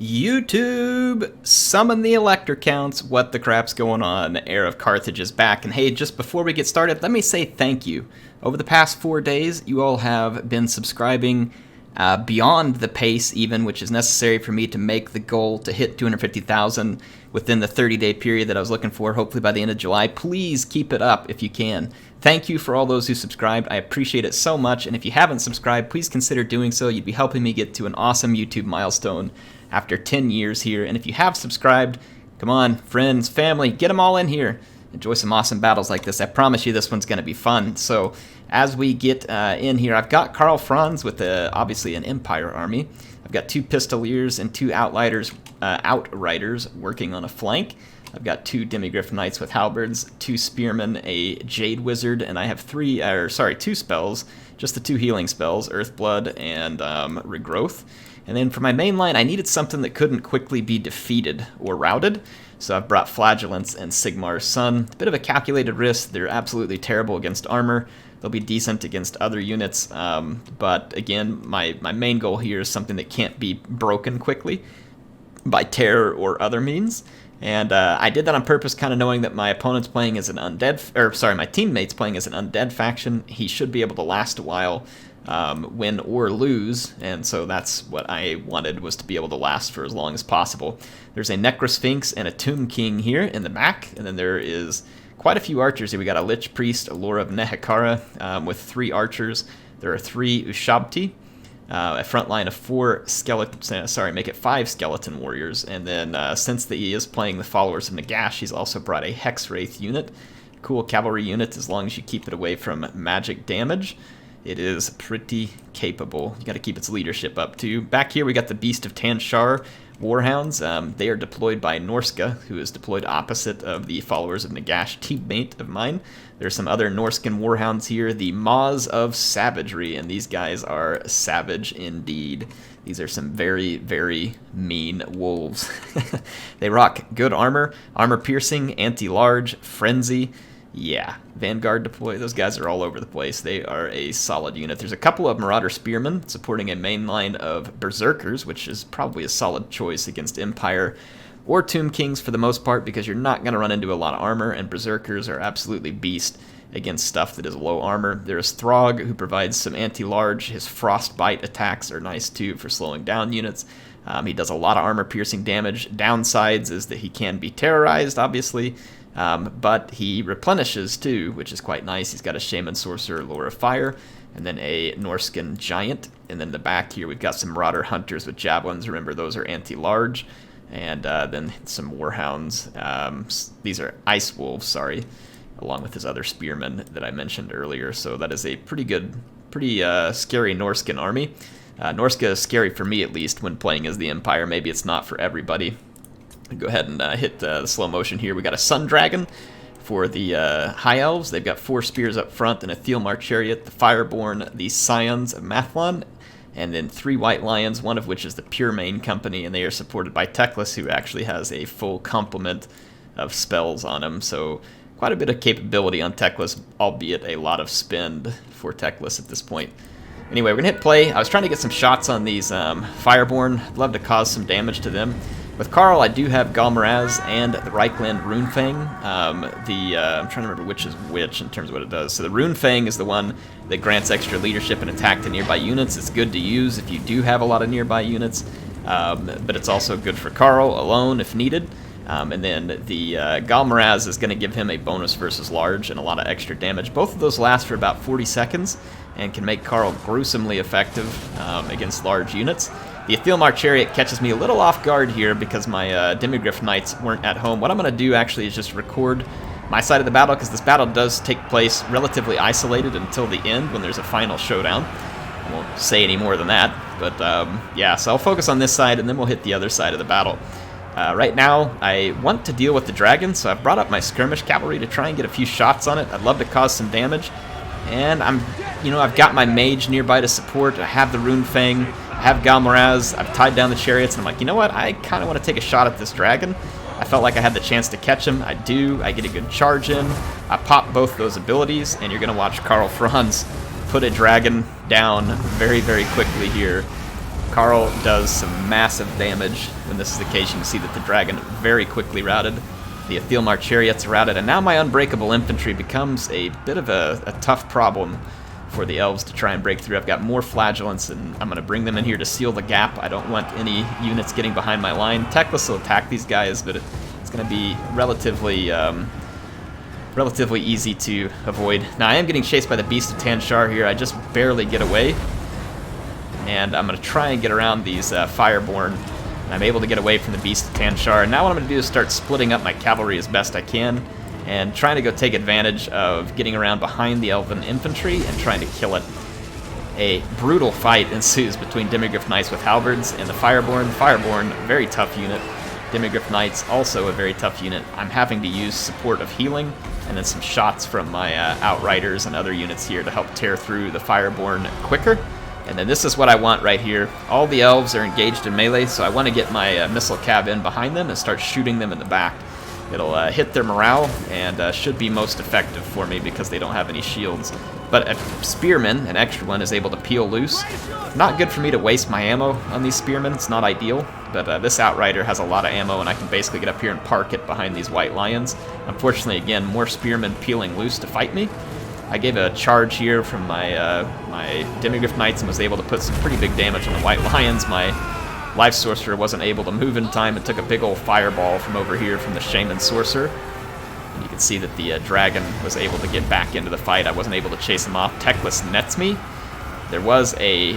YouTube! Summon the Elector counts. What the crap's going on? HeirofCarthage is back. And hey, just before we get started, let me say thank you. Over the past 4 days, you all have been subscribing beyond the pace even, which is necessary for me to make the goal to hit 250,000 within the 30-day period that I was looking for, hopefully by the end of July. Please keep it up if you can. Thank you for all those who subscribed. I appreciate it so much. And if you haven't subscribed, please consider doing so. You'd be helping me get to an awesome YouTube milestone after 10 years here. And if you have subscribed, come on, friends, family, get them all in here. Enjoy some awesome battles like this. I promise you this one's going to be fun. So as we get in here, I've got Karl Franz with obviously an Empire army. I've got 2 Pistoliers and 2 Outriders working on a flank. I've got 2 Demigryph Knights with halberds, 2 Spearmen, a Jade Wizard, and I have 2 spells, just the 2 healing spells, Earthblood and Regrowth. And then for my main line, I needed something that couldn't quickly be defeated or routed, so I've brought Flagellants and Sigmar's Son. A bit of a calculated risk. They're absolutely terrible against armor. They'll be decent against other units, but again, my main goal here is something that can't be broken quickly by terror or other means. And I did that on purpose, kind of knowing that my opponent's playing as an undead, my teammate's playing as an undead faction. He should be able to last a while, win or lose, and so that's what I wanted, was to be able to last for as long as possible. There's a Necrosphinx and a Tomb King here in the back, and then there is quite a few archers here. We got a Lich Priest, a Lore of Nehekara, with 3 archers. There are 3 Ushabti, a front line of 4 skeleton, make it 5 skeleton warriors, and then since he is playing the Followers of Nagash, he's also brought a Hexwraith unit. Cool cavalry unit, as long as you keep it away from magic damage. It is pretty capable. You got to keep its leadership up too. Back here we got the Beast of Tanshar Warhounds. They are deployed by Norska, who is deployed opposite of the Followers of Nagash teammate of mine. There's some other Norscan Warhounds here, the Maws of Savagery, and these guys are savage indeed. These are some very, very mean wolves. They rock good armor, armor piercing, anti-large, frenzy. Yeah, Vanguard deploy, those guys are all over the place. They are a solid unit. There's a couple of Marauder Spearmen supporting a main line of Berserkers, which is probably a solid choice against Empire or Tomb Kings for the most part, because you're not going to run into a lot of armor, and Berserkers are absolutely beast against stuff that is low armor. There's Throgg, who provides some anti-large. His Frostbite attacks are nice too for slowing down units. He does a lot of armor-piercing damage. Downsides is that he can be terrorized, obviously, but he replenishes too, which is quite nice. He's got a Shaman Sorcerer, Lore of Fire, and then a Norscan Giant. And then in the back here, we've got some Marauder Hunters with Javelins. Remember, those are anti-large. And then some Warhounds. These are Ice Wolves, sorry, along with his other Spearmen that I mentioned earlier. So that is a pretty scary Norscan army. Norska is scary for me, at least, when playing as the Empire. Maybe it's not for everybody. Go ahead and hit the slow motion here. We got a Sun Dragon for the High Elves. They've got 4 spears up front and a Thielmar Chariot, the Fireborn, the Scions of Mathlon, and then 3 White Lions, one of which is the Pure Main Company, and they are supported by Teclis, who actually has a full complement of spells on him. So quite a bit of capability on Teclis, albeit a lot of spend for Teclis at this point. Anyway, we're going to hit play. I was trying to get some shots on these Fireborn. I'd love to cause some damage to them. With Karl, I do have Galmaraz and the Reichland Runefang. I'm trying to remember which is which in terms of what it does. So the Runefang is the one that grants extra leadership and attack to nearby units. It's good to use if you do have a lot of nearby units, but it's also good for Karl alone if needed. And then the Galmaraz is going to give him a bonus versus large and a lot of extra damage. Both of those last for about 40 seconds and can make Karl gruesomely effective against large units. The Thielmar Chariot catches me a little off guard here because my Demigryph Knights weren't at home. What I'm going to do actually is just record my side of the battle, because this battle does take place relatively isolated until the end when there's a final showdown. I won't say any more than that, but yeah, so I'll focus on this side and then we'll hit the other side of the battle. Right now, I want to deal with the dragon, so I've brought up my skirmish cavalry to try and get a few shots on it. I'd love to cause some damage, and I've got my mage nearby to support. I have the Runefang, I have Galmaraz, I've tied down the chariots, and I'm like, you know what, I kind of want to take a shot at this dragon. I felt like I had the chance to catch him. I do. I get a good charge in. I pop both those abilities, and you're going to watch Karl Franz put a dragon down very, very quickly here. Karl does some massive damage when this is the case. You can see that the dragon very quickly routed. The Aethelmar chariots are routed, and now my unbreakable infantry becomes a bit of a tough problem for the elves to try and break through. I've got more flagellants, and I'm going to bring them in here to seal the gap. I don't want any units getting behind my line. Teclis will attack these guys, but it's going to be relatively easy to avoid. Now, I am getting chased by the Beast of Tanshar here. I just barely get away. And I'm going to try and get around these Fireborn. And I'm able to get away from the Beast of Tanshar. And now what I'm going to do is start splitting up my cavalry as best I can. And trying to go take advantage of getting around behind the Elven infantry and trying to kill it. A brutal fight ensues between Demigryph Knights with halberds and the Fireborn. Fireborn, very tough unit. Demigryph Knights, also a very tough unit. I'm having to use support of healing and then some shots from my Outriders and other units here to help tear through the Fireborn quicker. And then this is what I want right here. All the elves are engaged in melee, so I want to get my missile cab in behind them and start shooting them in the back. It'll hit their morale and should be most effective for me because they don't have any shields. But a spearman, an extra one, is able to peel loose. Not good for me to waste my ammo on these spearmen. It's not ideal, but this Outrider has a lot of ammo, and I can basically get up here and park it behind these white lions. Unfortunately, again, more spearmen peeling loose to fight me. I gave a charge here from my my Demigryph Knights and was able to put some pretty big damage on the white lions. My Life Sorcerer wasn't able to move in time and took a big old fireball from over here from the Shaman Sorcerer. And you can see that the dragon was able to get back into the fight. I wasn't able to chase him off. Teclis nets me. There was a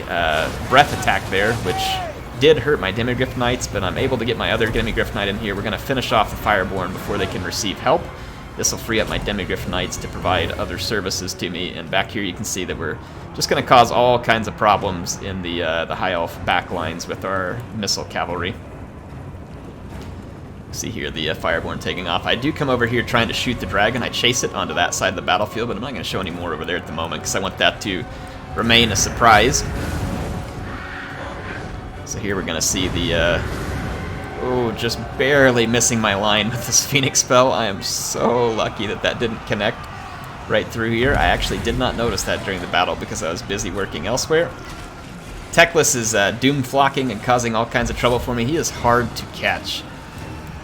breath attack there, which did hurt my Demigryph Knights, but I'm able to get my other Demigryph Knight in here. We're going to finish off the Fireborn before they can receive help. This will free up my Demigryph Knights to provide other services to me. And back here you can see that we're just going to cause all kinds of problems in the High Elf backlines with our missile cavalry. See here the Fireborn taking off. I do come over here trying to shoot the dragon. I chase it onto that side of the battlefield, but I'm not going to show any more over there at the moment because I want that to remain a surprise. So here we're going to see the... oh, just barely missing my line with this Phoenix spell. I am so lucky that that didn't connect right through here. I actually did not notice that during the battle because I was busy working elsewhere. Teclis is doom flocking and causing all kinds of trouble for me. He is hard to catch.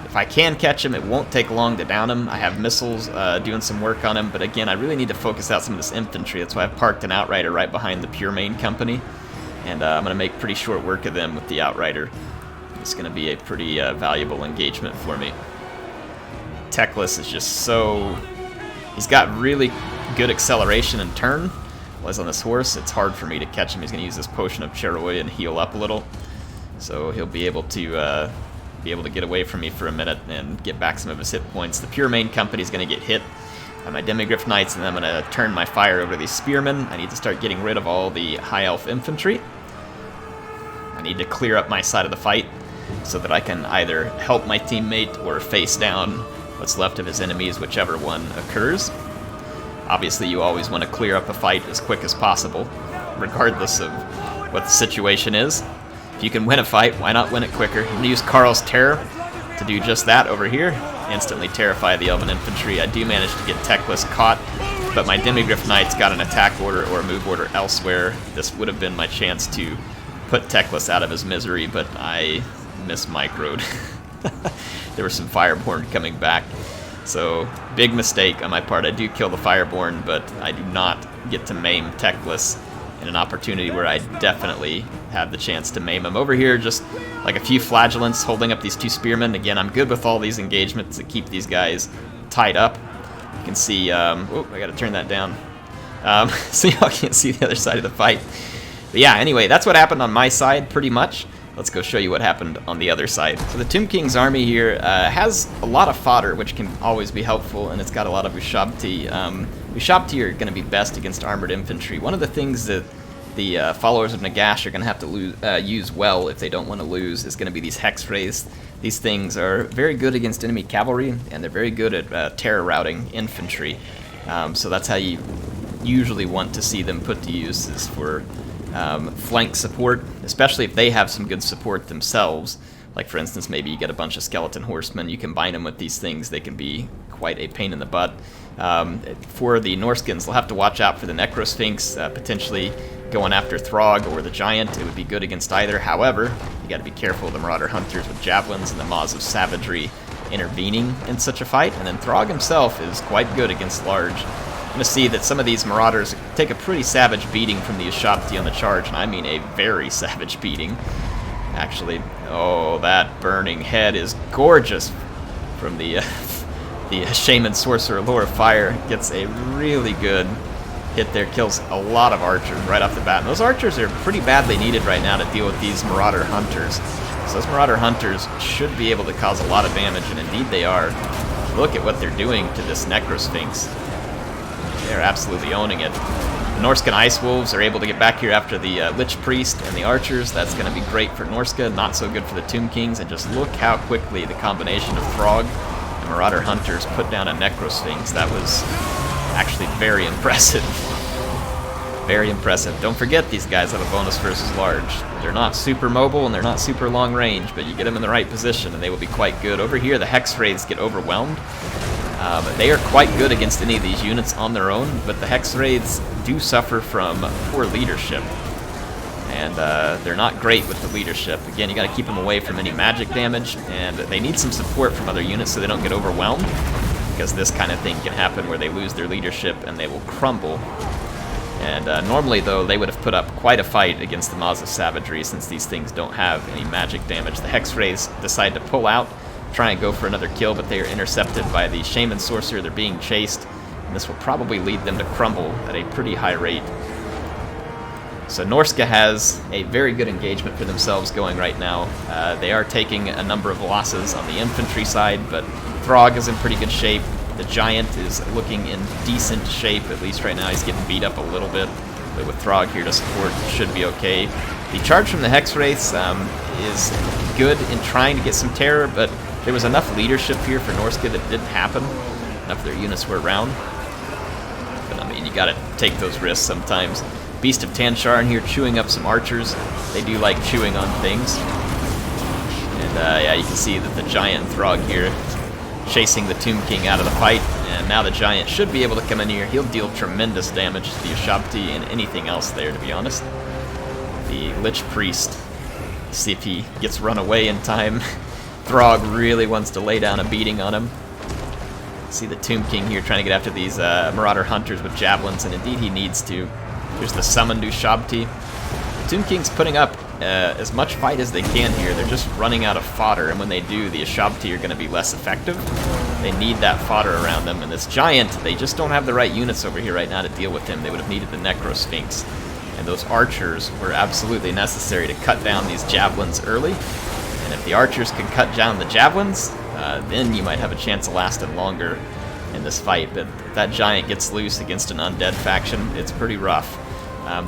If I can catch him, it won't take long to down him. I have missiles doing some work on him, but again, I really need to focus out some of this infantry. That's why I've parked an Outrider right behind the Pure Main Company, and I'm going to make pretty short work of them with the Outrider. It's going to be a pretty valuable engagement for me. Teclis is just so... he's got really good acceleration and turn. Whereas on this horse, it's hard for me to catch him. He's going to use this Potion of Cheroi and heal up a little. So he'll be able to get away from me for a minute and get back some of his hit points. The Pure Main Company is going to get hit by my Demigryph Knights, and then I'm going to turn my fire over to these Spearmen. I need to start getting rid of all the High Elf infantry. I need to clear up my side of the fight so that I can either help my teammate or face down what's left of his enemies, whichever one occurs. Obviously, you always want to clear up a fight as quick as possible, regardless of what the situation is. If you can win a fight, why not win it quicker? I'm going to use Karl's Terror to do just that over here. Instantly terrify the Elven infantry. I do manage to get Teclis caught, but my Demigryph Knights got an attack order or a move order elsewhere. This would have been my chance to put Teclis out of his misery, but I mismicroed. There were some Fireborn coming back. So, big mistake on my part. I do kill the Fireborn, but I do not get to maim Teclis in an opportunity where I definitely have the chance to maim him. Over here, just like a few flagellants holding up these two spearmen. Again, I'm good with all these engagements that keep these guys tied up. You can see, oh, I gotta turn that down. So y'all can't see the other side of the fight. But yeah, anyway, that's what happened on my side, pretty much. Let's go show you what happened on the other side. So the Tomb King's army here has a lot of fodder, which can always be helpful, and it's got a lot of Ushabti. Ushabti are going to be best against armored infantry. One of the things that the followers of Nagash are going to have to use well if they don't want to lose is going to be these Hex Wraiths. These things are very good against enemy cavalry, and they're very good at terror routing infantry. So that's how you usually want to see them put to use, is for flank support, especially if they have some good support themselves. Like, for instance, maybe you get a bunch of skeleton horsemen, you combine them with these things, they can be quite a pain in the butt. For the Norskins, they'll have to watch out for the Necrosphinx, potentially going after Throgg or the Giant, it would be good against either. However, you got to be careful of the Marauder Hunters with Javelins and the Maws of Savagery intervening in such a fight. And then Throgg himself is quite good against large. You're going to see that some of these Marauders take a pretty savage beating from the Ushabti on the charge, and I mean a very savage beating. Actually, oh, that burning head is gorgeous from the Shaman Sorcerer Lore of Fire. Gets a really good hit there, kills a lot of archers right off the bat. And those archers are pretty badly needed right now to deal with these Marauder Hunters. So those Marauder Hunters should be able to cause a lot of damage, and indeed they are. Look at what they're doing to this Necrosphinx. They're absolutely owning it. The Norscan Ice Wolves are able to get back here after the Lich Priest and the Archers. That's going to be great for Norska, not so good for the Tomb Kings. And just look how quickly the combination of Throgg and Marauder Hunters put down a Necrosphinx. That was actually very impressive. Very impressive. Don't forget, these guys have a bonus versus large. They're not super mobile and they're not super long range, but you get them in the right position and they will be quite good. Over here, the Hex Wraiths get overwhelmed. They are quite good against any of these units on their own, but the Hex Wraiths do suffer from poor leadership. And they're not great with the leadership. Again, you got to keep them away from any magic damage, and they need some support from other units so they don't get overwhelmed, because this kind of thing can happen where they lose their leadership and they will crumble. And normally, though, they would have put up quite a fight against the Maws of Savagery since these things don't have any magic damage. The Hex Wraiths decide to pull out, try and go for another kill, but they are intercepted by the Shaman Sorcerer. They're being chased, and this will probably lead them to crumble at a pretty high rate. So Norska has a very good engagement for themselves going right now. They are taking a number of losses on the infantry side, but Throgg is in pretty good shape. The Giant is looking in decent shape, at least right now. He's getting beat up a little bit, but with Throgg here to support, should be okay. The charge from the Hex Wraiths is good in trying to get some terror, but there was enough leadership here for Norska that didn't happen. Enough of their units were around. But I mean, you gotta take those risks sometimes. Beast of Tanshar in here chewing up some archers. They do like chewing on things. And yeah, you can see that the Giant and Throgg here chasing the Tomb King out of the fight, and now the Giant should be able to come in here. He'll deal tremendous damage to the Ushabti and anything else there, to be honest. The Lich Priest, see if he gets run away in time. Throgg really wants to lay down a beating on him. See the Tomb King here trying to get after these Marauder Hunters with Javelins, and indeed he needs to. There's the summoned Ushabti. The Tomb King's putting up as much fight as they can here. They're just running out of fodder, and when they do, the Ushabti are going to be less effective. They need that fodder around them, and this Giant, they just don't have the right units over here right now to deal with him. They would have needed the Necrosphinx, and those archers were absolutely necessary to cut down these Javelins early. And if the archers can cut down the Javelins, then you might have a chance of lasting longer in this fight. But if that Giant gets loose against an undead faction, it's pretty rough.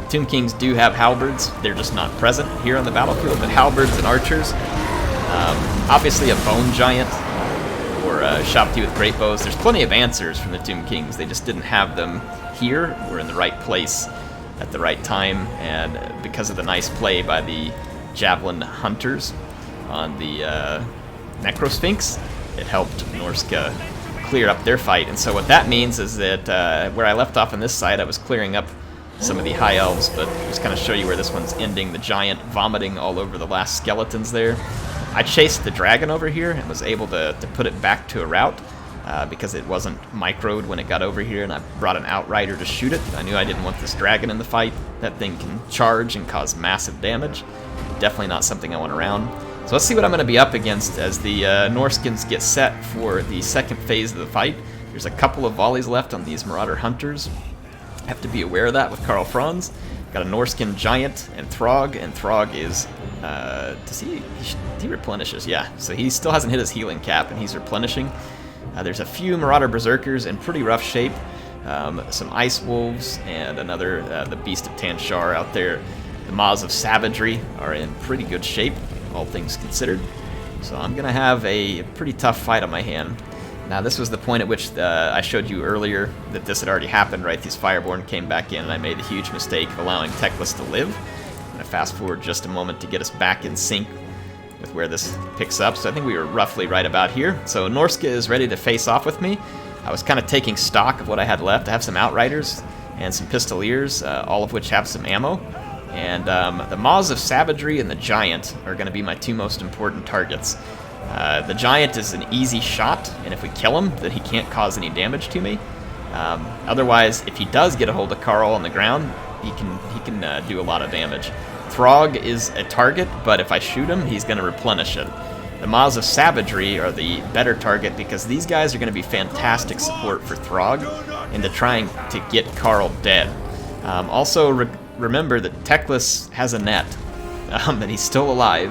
Tomb Kings do have halberds. They're just not present here on the battlefield, but halberds and archers. Obviously a bone giant or a Ushabti with great bows. There's plenty of answers from the Tomb Kings. They just didn't have them here or in the right place at the right time, and because of the nice play by the Javelin Hunters on the Necrosphinx, it helped Norska clear up their fight. And so what that means is that where I left off on this side, I was clearing up some of the High Elves, but just kind of show you where this one's ending. The Giant vomiting all over the last skeletons there. I chased the dragon over here and was able to put it back to a route because it wasn't microed when it got over here, and I brought an Outrider to shoot it. I knew I didn't want this dragon in the fight. That thing can charge and cause massive damage. Definitely not something I want around. So let's see what I'm going to be up against as the Norskins get set for the second phase of the fight. There's a couple of volleys left on these Marauder Hunters. Have to be aware of that with Karl Franz. Got a Norscan Giant and Throgg is, does he replenishes, yeah. So he still hasn't hit his healing cap, and he's replenishing. There's a few Marauder Berserkers in pretty rough shape. Some Ice Wolves and another, the Beast of Tanshar out there. The Maws of Savagery are in pretty good shape, all things considered. So I'm going to have a pretty tough fight on my hand. Now, this was the point at which I showed you earlier that this had already happened, right? These Fireborn came back in, and I made the huge mistake of allowing Teclis to live. I'm going to fast forward just a moment to get us back in sync with where this picks up. So I think we were roughly right about here. So Norska is ready to face off with me. I was kind of taking stock of what I had left. I have some Outriders, and some Pistoliers, all of which have some ammo. And the Maws of Savagery and the Giant are going to be my two most important targets. The Giant is an easy shot, and if we kill him, then he can't cause any damage to me. Otherwise, if he does get a hold of Karl on the ground, he can do a lot of damage. Throgg is a target, but if I shoot him, he's going to replenish it. The Maws of Savagery are the better target because these guys are going to be fantastic support for Throgg into trying to get Karl dead. Also, remember that Teclis has a net, and he's still alive.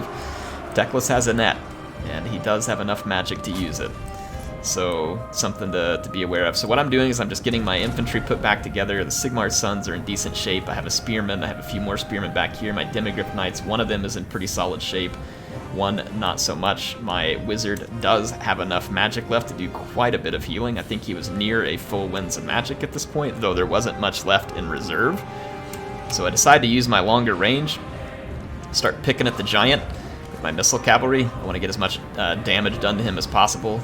Teclis has a net, and he does have enough magic to use it. So, something to be aware of. So what I'm doing is I'm just getting my infantry put back together. The Sigmar's Sons are in decent shape. I have a Spearman. I have a few more Spearmen back here. My Demigryph Knights, one of them is in pretty solid shape. One, not so much. My Wizard does have enough magic left to do quite a bit of healing. I think he was near a full Winds of Magic at this point, though there wasn't much left in reserve. So I decided to use my longer range, start picking at the Giant with my Missile Cavalry. I want to get as much damage done to him as possible.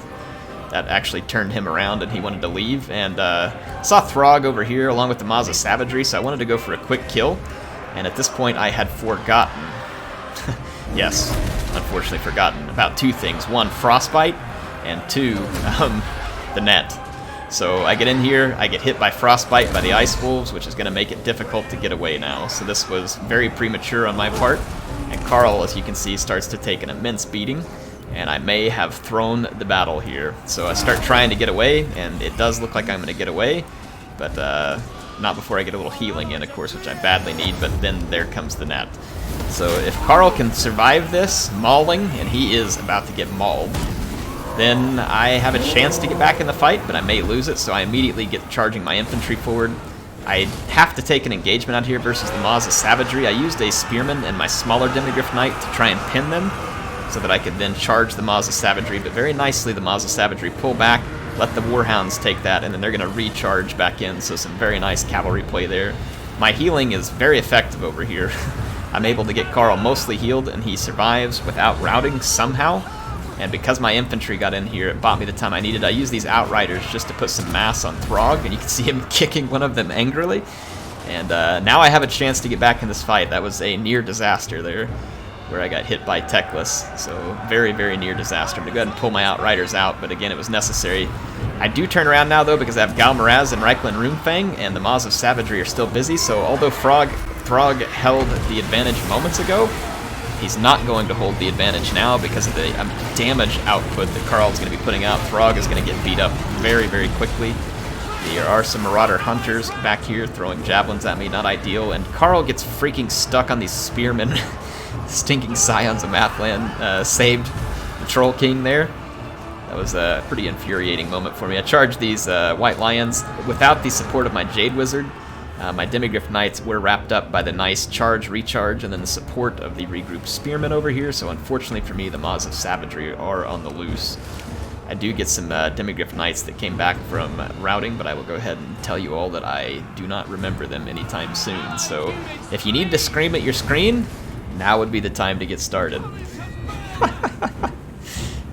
That actually turned him around and he wanted to leave. And saw Throgg over here along with the Maws of Savagery, so I wanted to go for a quick kill. And at this point I had forgotten, yes, unfortunately forgotten, about two things. One, Frostbite, and two, the net. So I get in here, I get hit by Frostbite by the Ice Wolves, which is going to make it difficult to get away now. So this was very premature on my part. And Karl, as you can see, starts to take an immense beating. And I may have thrown the battle here. So I start trying to get away, and it does look like I'm going to get away, but not before I get a little healing in, of course, which I badly need, but then there comes the net. So if Karl can survive this mauling, and he is about to get mauled, then I have a chance to get back in the fight, but I may lose it, so I immediately get charging my infantry forward. I have to take an engagement out here versus the Maws of Savagery. I used a Spearman and my smaller Demigryph Knight to try and pin them, so that I could then charge the Maws of Savagery, but very nicely the Maws of Savagery pull back, let the Warhounds take that, and then they're going to recharge back in, so some very nice cavalry play there. My healing is very effective over here. I'm able to get Karl mostly healed, and he survives without routing somehow, and because my infantry got in here, it bought me the time I needed. I used these Outriders just to put some mass on Throgg, and you can see him kicking one of them angrily, and now I have a chance to get back in this fight. That was a near disaster there, where I got hit by Teclis, so very, very near disaster. I'm going to go ahead and pull my Outriders out, but again, it was necessary. I do turn around now, though, because I have Galmaraz and Reikland Runefang, and the Maws of Savagery are still busy, so although Throgg held the advantage moments ago, he's not going to hold the advantage now because of the damage output that Karl is going to be putting out. Throgg is going to get beat up very, very quickly. There are some Marauder Hunters back here throwing javelins at me, not ideal, and Karl gets freaking stuck on these Spearmen. Stinking Scions of Mathland saved the Troll King there. That was a pretty infuriating moment for me. I charged these White Lions without the support of my Jade Wizard. My Demigryph Knights were wrapped up by the nice charge, recharge, and then the support of the regrouped Spearmen over here, so unfortunately for me, the Maws of Savagery are on the loose. I do get some Demigryph Knights that came back from routing, but I will go ahead and tell you all that I do not remember them anytime soon. So if you need to scream at your screen, now would be the time to get started.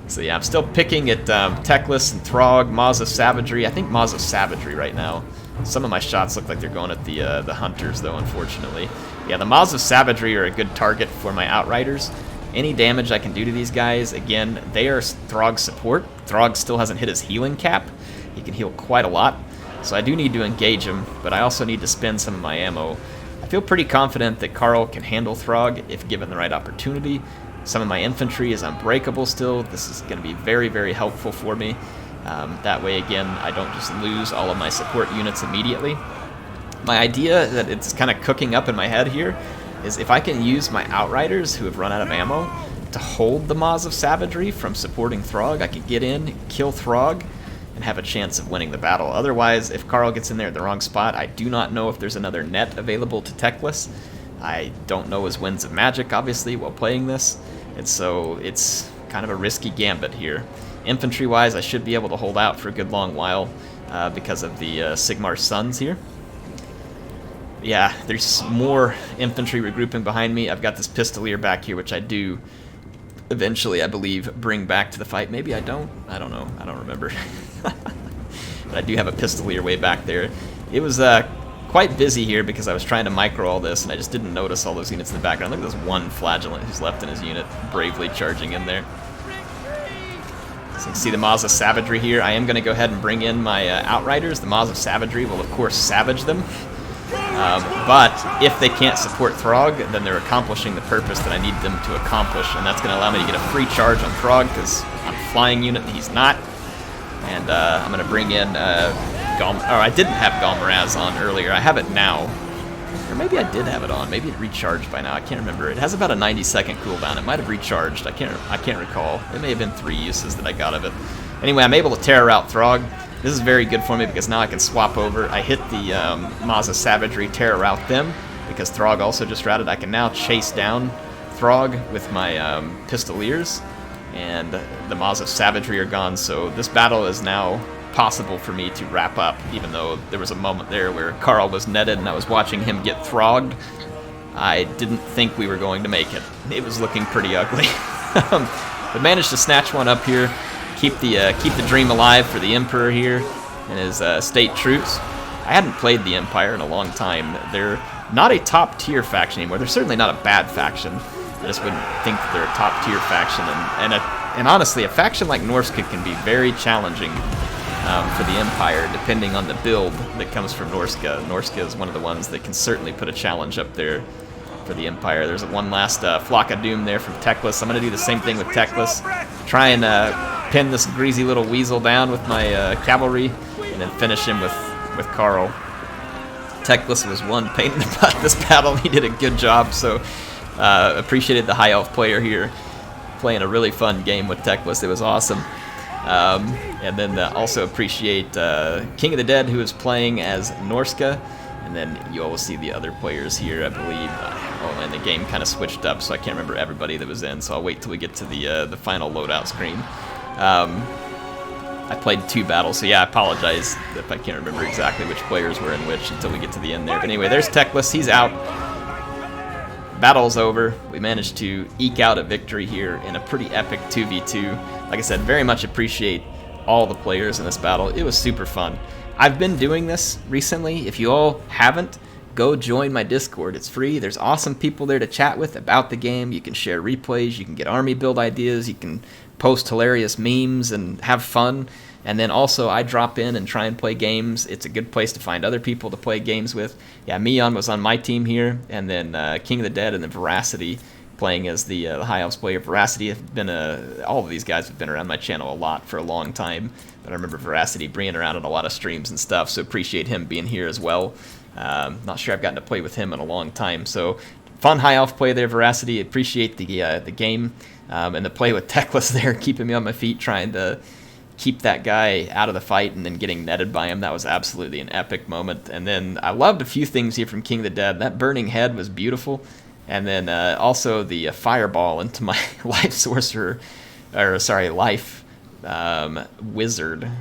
So yeah, I'm still picking at Teclis and Throgg, Maws of Savagery. I think Maws of Savagery right now. Some of my shots look like they're going at the Hunters, though, unfortunately. Yeah, the Maws of Savagery are a good target for my Outriders. Any damage I can do to these guys, again, they are Throgg's support. Throgg still hasn't hit his healing cap. He can heal quite a lot, so I do need to engage him, but I also need to spend some of my ammo. I feel pretty confident that Karl can handle Throgg if given the right opportunity. Some of my infantry is unbreakable still. This is going to be very, very helpful for me. That way, again, I don't just lose all of my support units immediately. My idea that it's kind of cooking up in my head here is if I can use my Outriders who have run out of ammo to hold the Maws of Savagery from supporting Throgg, I could get in, kill Throgg, and have a chance of winning the battle. Otherwise, if Karl gets in there at the wrong spot, I do not know if there's another net available to Teclis. I don't know his Winds of Magic, obviously, while playing this, and so it's kind of a risky gambit here. Infantry-wise, I should be able to hold out for a good long while because of the Sigmar's Sons here. Yeah, there's more infantry regrouping behind me. I've got this Pistolier back here, which I do eventually, I believe, bring back to the fight. Maybe I don't. I don't know. I don't remember. But I do have a Pistolier way back there. It was quite busy here because I was trying to micro all this, and I just didn't notice all those units in the background. Look at this one flagellant who's left in his unit, bravely charging in there. So you can see the Maws of Savagery here. I am going to go ahead and bring in my Outriders. The Maws of Savagery will, of course, savage them. But if they can't support Throgg, then they're accomplishing the purpose that I need them to accomplish, and that's going to allow me to get a free charge on Throgg because I'm a flying unit and he's not. And I'm going to bring in I didn't have Galmaraz on earlier. I have it now. Or maybe I did have it on. Maybe it recharged by now. I can't remember. It has about a 90-second cooldown. It might have recharged. I can't recall. It may have been 3 uses that I got of it. Anyway, I'm able to terror out Throgg. This is very good for me because now I can swap over. I hit the Maws of Savagery, terror out them, because Throgg also just routed. I can now chase down Throgg with my Pistoliers, and the Maws of Savagery are gone, so this battle is now possible for me to wrap up, even though there was a moment there where Karl was netted and I was watching him get Throgged. I didn't think we were going to make it. It was looking pretty ugly. But managed to snatch one up here, keep the dream alive for the Emperor here and his state troops. I hadn't played the Empire in a long time. They're not a top-tier faction anymore. They're certainly not a bad faction. I just wouldn't think that they're a top-tier faction. And honestly, a faction like Norska can be very challenging for the Empire, depending on the build that comes from Norska. Norska is one of the ones that can certainly put a challenge up there for the Empire. There's one last Flock of Doom there from Teclis. I'm going to do the same thing with Teclis. Try and pin this greasy little weasel down with my cavalry, and then finish him with Karl. Teclis was one pain in the butt this battle. He did a good job, so appreciated the High Elf player here playing a really fun game with Teclis. It was awesome. And then also appreciate King of the Dead, who is playing as Norska. And then you all will see the other players here, I believe. Oh, and the game kind of switched up, so I can't remember everybody that was in, so I'll wait till we get to the final loadout screen. I played 2 battles, so yeah, I apologize if I can't remember exactly which players were in which until we get to the end there. But anyway, there's Teclis. He's out. Battle's over. We managed to eke out a victory here in a pretty epic 2v2. Like I said, very much appreciate all the players in this battle. It was super fun. I've been doing this recently. If you all haven't, go join my Discord. It's free. There's awesome people there to chat with about the game. You can share replays. You can get army build ideas. You can post hilarious memes and have fun. And then also I drop in and try and play games. It's a good place to find other people to play games with. Yeah, Mion was on my team here, and then King of the Dead and then Veracity playing as the High Elves player. Veracity have been all of these guys have been around my channel a lot for a long time. But I remember Veracity being around on a lot of streams and stuff, so appreciate him being here as well. Not sure I've gotten to play with him in a long time. So fun High Elf play there, Veracity. Appreciate the game and the play with Teclis there, keeping me on my feet, trying to keep that guy out of the fight and then getting netted by him. That was absolutely an epic moment. And then I loved a few things here from King of the Dead. That burning head was beautiful. And then also the fireball into my life sorcerer, or sorry, life wizard,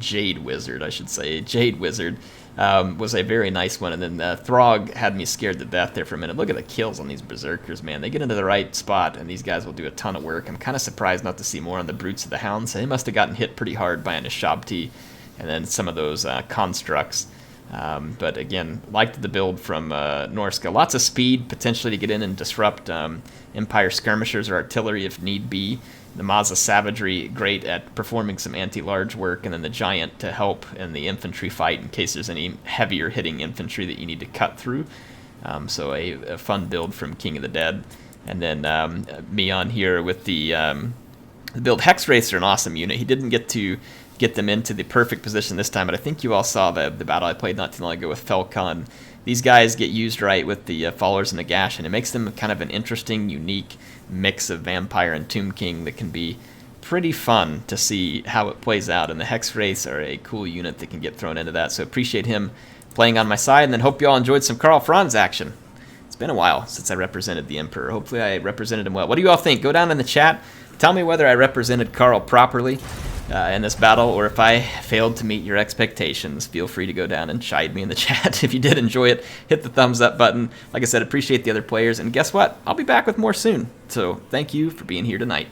Jade Wizard, I should say. Jade Wizard was a very nice one. And then Throgg had me scared to death there for a minute. Look at the kills on these Berserkers, man. They get into the right spot, and these guys will do a ton of work. I'm kind of surprised not to see more on the Brutes of the Hounds. They must have gotten hit pretty hard by an Ashabti and then some of those constructs. But again, liked the build from Norska. Lots of speed, potentially to get in and disrupt Empire skirmishers or artillery if need be. The Maws of Savagery, great at performing some anti-large work, and then the Giant to help in the infantry fight in case there's any heavier hitting infantry that you need to cut through. So a fun build from King of the Dead. And then Mion here with the build. Hex Wraiths are an awesome unit. He didn't get to get them into the perfect position this time, but I think you all saw the battle I played not too long ago with Felcon. These guys get used right with the Followers of Nagash, and it makes them kind of an interesting, unique mix of Vampire and Tomb King that can be pretty fun to see how it plays out. And the Hex Wraiths are a cool unit that can get thrown into that, so appreciate him playing on my side, and then hope you all enjoyed some Karl Franz action. It's been a while since I represented the Emperor. Hopefully I represented him well. What do you all think? Go down in the chat. Tell me whether I represented Karl properly in this battle, or if I failed to meet your expectations. Feel free to go down and chide me in the chat. If you did enjoy it, hit the thumbs up button. Like I said, appreciate the other players, and guess what? I'll be back with more soon. So thank you for being here tonight.